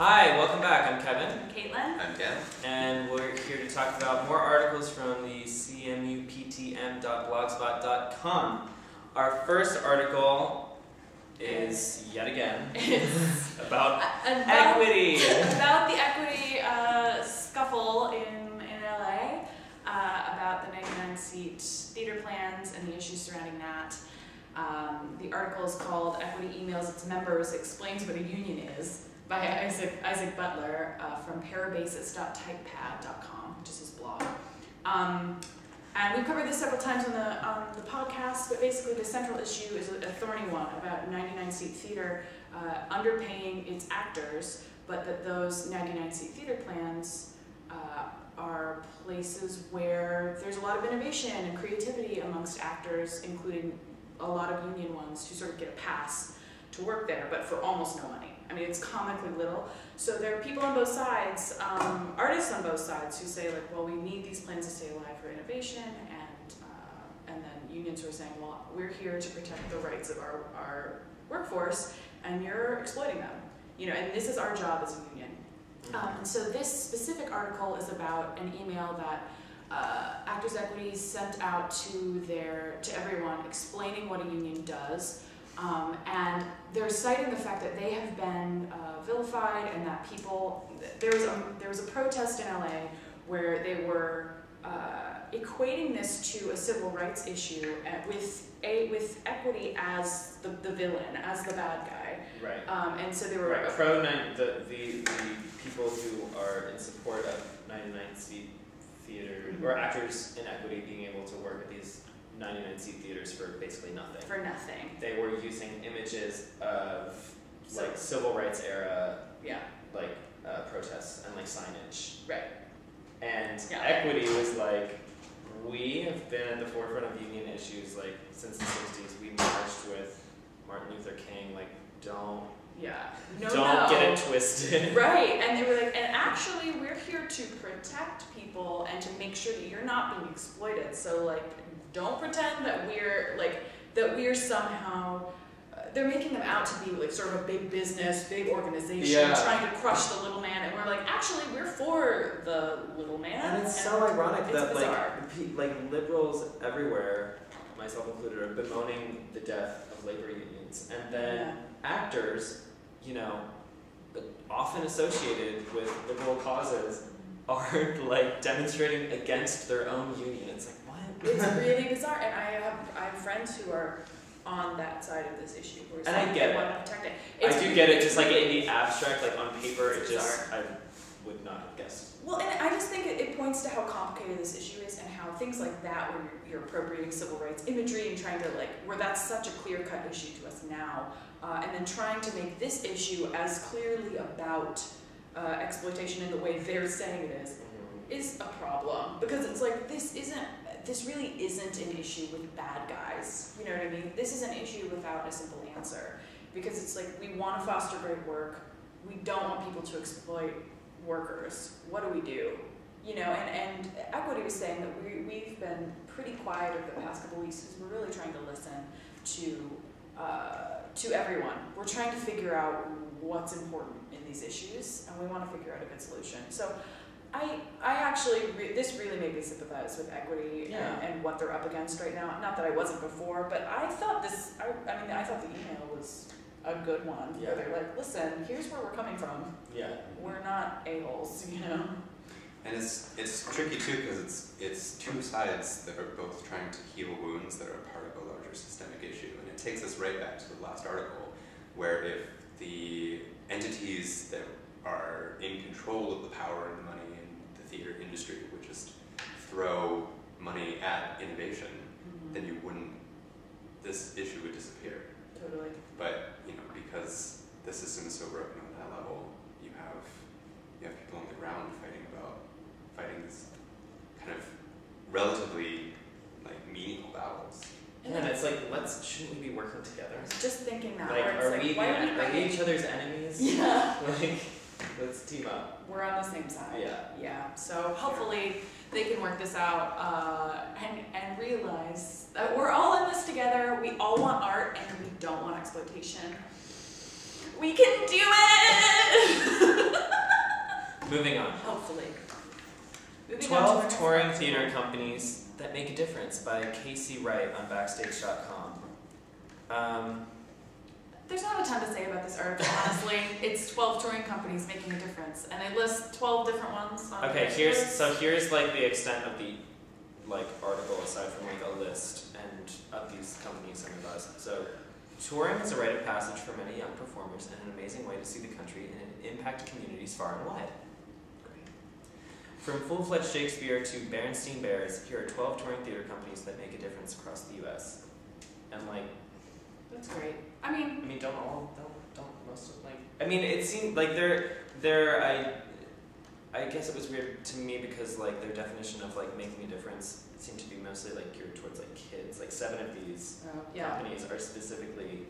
Hi, welcome back. I'm Kevin. I'm Caitlin. I'm Dan. And we're here to talk about more articles from the cmuptm.blogspot.com. Our first article is, yet again, about equity. About the equity scuffle in LA, about the 99-seat theater plans and the issues surrounding that. The article is called Equity Emails Its Members Explains What a Union Is, by Isaac Butler from parabasis.typepad.com, which is his blog. And we've covered this several times on the podcast, but basically the central issue is a thorny one about 99-seat theater underpaying its actors, but that those 99-seat theater plans are places where there's a lot of innovation and creativity amongst actors, including a lot of union ones who sort of get a pass to work there, but for almost no money. I mean, it's comically little. So there are people on both sides, artists on both sides, who say, like, well, we need these plans to stay alive for innovation, and then unions who are saying, well, we're here to protect the rights of our workforce, and you're exploiting them. You know, and this is our job as a union. And so this specific article is about an email that Actors Equity sent out to everyone explaining what a union does. And they're citing the fact that they have been vilified, and that people, there was a protest in LA where they were equating this to a civil rights issue with equity as the villain, as the bad guy. Right. And so they were the people who are in support of 99-seat theater, or actors in equity being able to work at these 99-seat theaters for basically nothing. For nothing. They were using images of like civil rights era, like protests and like signage. Right. And Equity was like, we have been at the forefront of union issues like since the 60s. We marched with Martin Luther King. Like, don't get it twisted. Right. And they were like, and actually, we're here to protect people and to make sure that you're not being exploited. So like, don't pretend that we're somehow. They're making them out to be like sort of a big business, big organization, trying to crush the little man, and we're like, actually, we're for the little man. And it's so ironic that like liberals everywhere, myself included, are bemoaning the death of labor unions, and then actors, you know, often associated with liberal causes, are like demonstrating against their own union. It's like, what? It's really bizarre, and I have friends who are on that side of this issue, who are saying they want to protect it. I do get it, just like in the abstract, like on paper, it just, I would not have guessed. Well, and I just think it points to how complicated this issue is, and how things like that, where you're appropriating civil rights imagery and trying to where that's such a clear-cut issue to us now, and then trying to make this issue as clearly about exploitation in the way they're saying it is a problem, because it's like, this really isn't an issue with bad guys, you know what I mean? This is an issue without a simple answer, because it's like, we want to foster great work, we don't want people to exploit workers, what do we do? You know, and Equity was saying that we've been pretty quiet over the past couple weeks, because we're really trying to listen to everyone. We're trying to figure out what's important in these issues, and we want to figure out a good solution. So I actually, this really made me sympathize with Equity and what they're up against right now. Not that I wasn't before, but I thought I thought the email was a good one. Where they're like, listen, here's where we're coming from. Yeah. We're not a-holes, you know? And it's tricky too, because it's two sides that are both trying to heal wounds that are part of a larger systemic issue. And it takes us right back to the last article, where if the entities that are in control of the power and the money in the theater industry would just throw money at innovation, then this issue would disappear. Totally. But, you know, because the system is so broken on that level, you have people on the ground fighting this kind of relatively like meaningful battles. Yeah, and it's like, shouldn't we be working together? Just thinking that. Like, are we each other's enemies? Yeah. Like, let's team up. We're on the same side. Yeah. Yeah. So hopefully they can work this out and realize that we're all in this together. We all want art, and we don't want exploitation. We can do it! Moving on. Hopefully. Moving on to our 12 next touring article. theater companies that make a difference by Casey Wright on Backstage.com. There's not a ton to say about this article, honestly. It's 12 touring companies making a difference, and they list 12 different ones. On Okay, the here's list. like the extent of the article aside from like a list and of these companies and of us. So, touring is a rite of passage for many young performers and an amazing way to see the country and impact communities far and wide. From full-fledged Shakespeare to Berenstain Bears, here are 12 touring theater companies that make a difference across the U.S. And That's great. I mean, don't most of it seemed like I guess it was weird to me because their definition of making a difference seemed to be mostly geared towards kids. 7 of these companies are specifically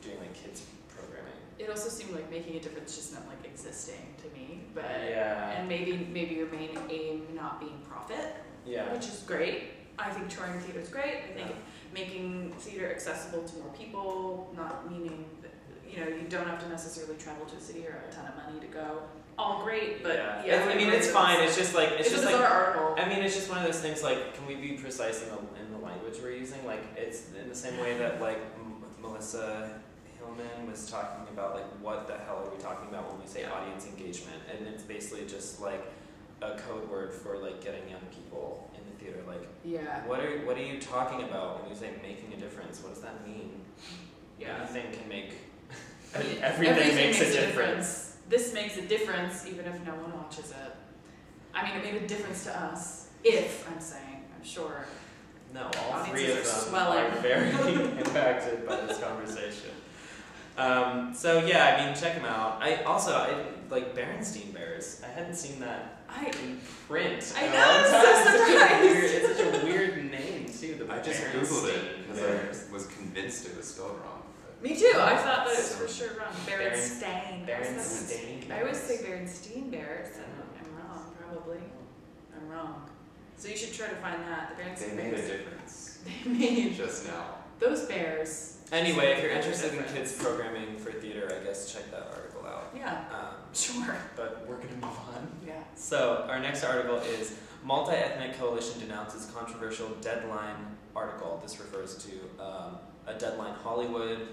doing kids programming. It also seemed like making a difference just meant existing to me, but Yeah. and maybe your main aim not being profit, Yeah. which is great. I think touring theater is great. I think Yeah. making theater accessible to more people, not meaning that you don't have to necessarily travel to a city or have a ton of money to go. All great, but I mean, it's fine. It's just it's just a bizarre article. I mean, it's just one of those things. Can we be precise in the language we're using? It's in the same way that Melissa Hillman was talking about what the hell are we talking about when we say audience engagement, and it's basically just a code word for getting young people in the theater. What are you talking about when you say making a difference? What does that mean? Anything can make everything makes a difference. This makes a difference even if no one watches it. I mean, it made a difference to us. I'm sure. No, all three Audiences of them are are swelling. very impacted by this conversation. So yeah, I mean, check them out. I like Berenstain Bears. I hadn't seen that in print. I in a know, long I'm time. so surprised. It's such a weird name too. I just googled it because I was convinced it was spelled wrong. Me too. I thought that it was for sure wrong. Berenstain. Berenstain. I always say Berenstain Bears, and I'm wrong. Probably, I'm wrong. So you should try to find that. The They Berenstain made a Bears. difference They made just now. those bears. Anyway, if you're Make a interested in difference. kids programming for theater, I guess check that article out. Yeah. Sure. But we're gonna move on. Yeah. So our next article is Multi-Ethnic Coalition Denounces Controversial Deadline Article. This refers to a Deadline Hollywood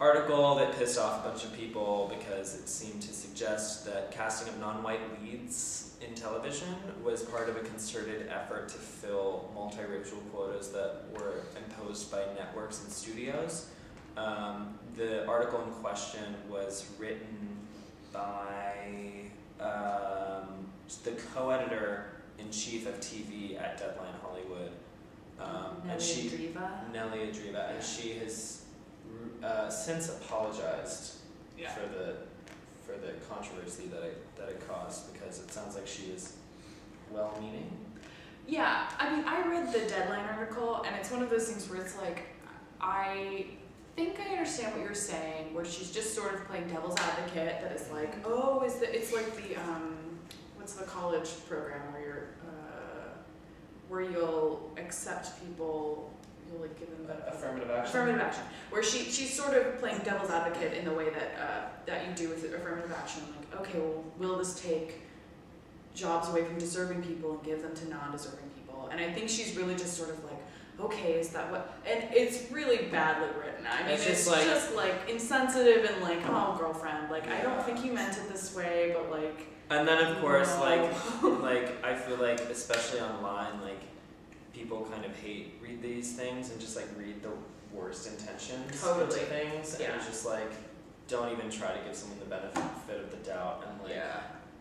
article that pissed off a bunch of people because it seemed to suggest that casting of non-white leads in television was part of a concerted effort to fill multiracial quotas that were imposed by networks and studios. The article in question was written by the co-editor-in-chief of TV at Deadline Hollywood, Nellie Adriva, and she has since apologized for the controversy that it caused, because it sounds like she is well-meaning. Yeah, I mean, I read the Deadline article, and it's one of those things where it's I think I understand what you're saying, where she's just sort of playing devil's advocate, that it's it's like the, what's the college program where you'll accept people, you'll give them Affirmative action. Affirmative action, where she's sort of playing devil's advocate in the way that you do with affirmative action. Okay, well, will this take jobs away from deserving people and give them to non-deserving people? And I think she's really just sort of okay, is that what? And it's really badly written. I mean, it's just insensitive and oh, girlfriend, I don't think you meant it this way, but And then of course, no. I feel especially online, people kind of read these things and just read the worst intentions into things, and it's just don't even try to give someone the benefit of the doubt, and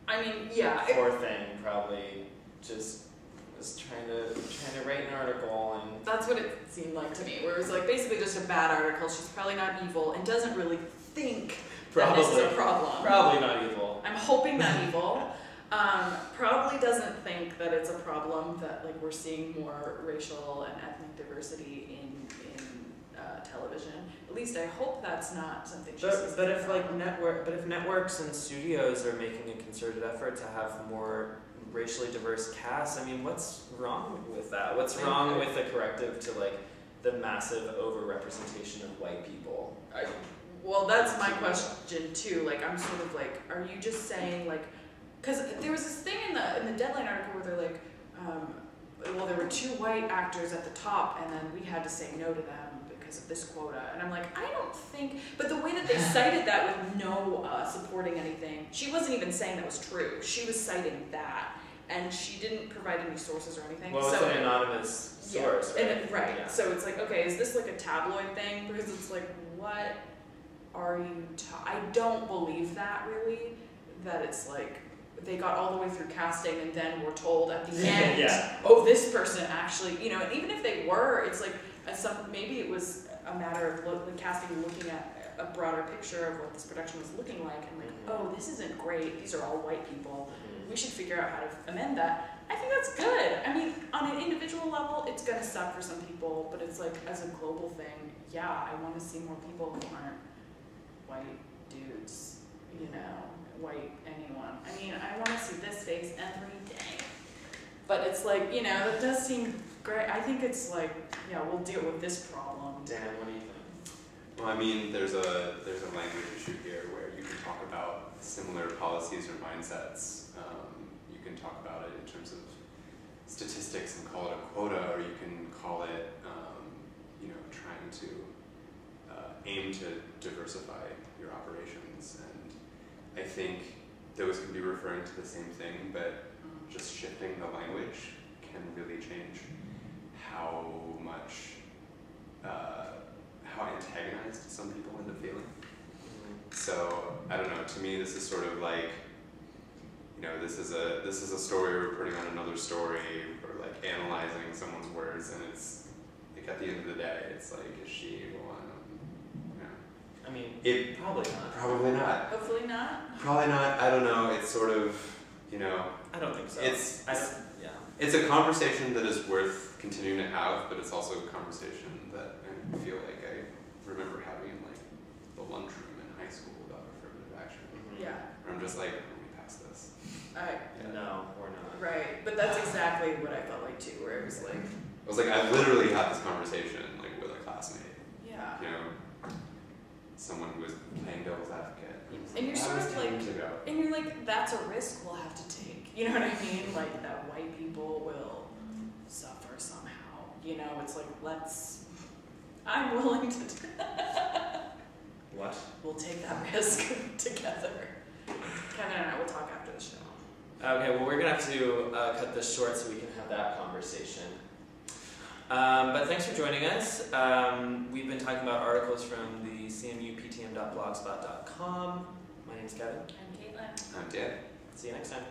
I mean, yeah. Poor thing probably just was trying to write an article, and that's what it seemed like to me, where it was basically just a bad article. She's probably not evil and doesn't really think that this is a problem. Probably not evil. I'm hoping not evil. Probably doesn't think that it's a problem that we're seeing more racial and ethnic diversity in television. At least I hope that's not something she sees. But if networks and studios are making a concerted effort to have more racially diverse casts, I mean, what's wrong with that? What's wrong with the corrective to the massive overrepresentation of white people? Well, that's my question too. I'm sort of are you just saying because there was this thing in the Deadline article where they're like, well, there were 2 white actors at the top, and then we had to say no to them because of this quota. And I'm like, I don't think, but the way that they cited that with no supporting anything, she wasn't even saying that was true. She was citing that, and she didn't provide any sources or anything. Well, it's an anonymous source, yeah. right? And right. So it's like, okay, is this like a tabloid thing? Because it's like, what are you? I don't believe that really. That it's like they got all the way through casting and then were told at the end, oh, this person actually, you know. And even if they were, it's like maybe it was a matter of the casting looking at a broader picture of what this production was looking like, and like, oh, this isn't great. These are all white people. We should figure out how to amend that. I think that's good. I mean, on an individual level, it's gonna suck for some people, but it's like as a global thing, yeah, I want to see more people who aren't white dudes, you know, white anyone. I mean, I want to see this face every day. But it's like, you know, that does seem great. I think it's like, yeah, we'll deal with this problem. Dan, what do you think? Well, I mean, there's a language issue here where you can talk about similar policies or mindsets. You can talk about it in terms of statistics and call it a quota, or you can call it, you know, trying to aim to diversify your operations. And I think those can be referring to the same thing, but just shifting the language can really change how much, how antagonized some people end up feeling. So, I don't know, to me this is sort of like, you know, this is a story reporting on another story, or like analyzing someone's words, and it's like at the end of the day, it's like, is she the one? I mean, probably not. Probably not. Hopefully not. Probably not. I don't know. It's sort of, you know. I don't think so. It's a conversation that is worth continuing to have, but it's also a conversation that I feel like I remember having in like the lunchroom in high school about affirmative action. Yeah. Where I'm just like, let me pass this. No, we're not. Right, but that's exactly what I felt like too, where it was like, I was like, I literally had this conversation like with a classmate. yeah. You know, someone who was playing devil's advocate. And you're sort of like, ago. and you're like, that's a risk we'll have to take. You know what I mean? Like that white people will suffer somehow. You know, it's like, I'm willing to do that. What? We'll take that risk together. Kevin and I will talk after the show. Okay, well, we're going to have to cut this short so we can have that conversation. But thanks for joining us. We've been talking about articles from the cmuptm.blogspot.com. My name is Kevin. I'm Caitlin. I'm Dan. See you next time.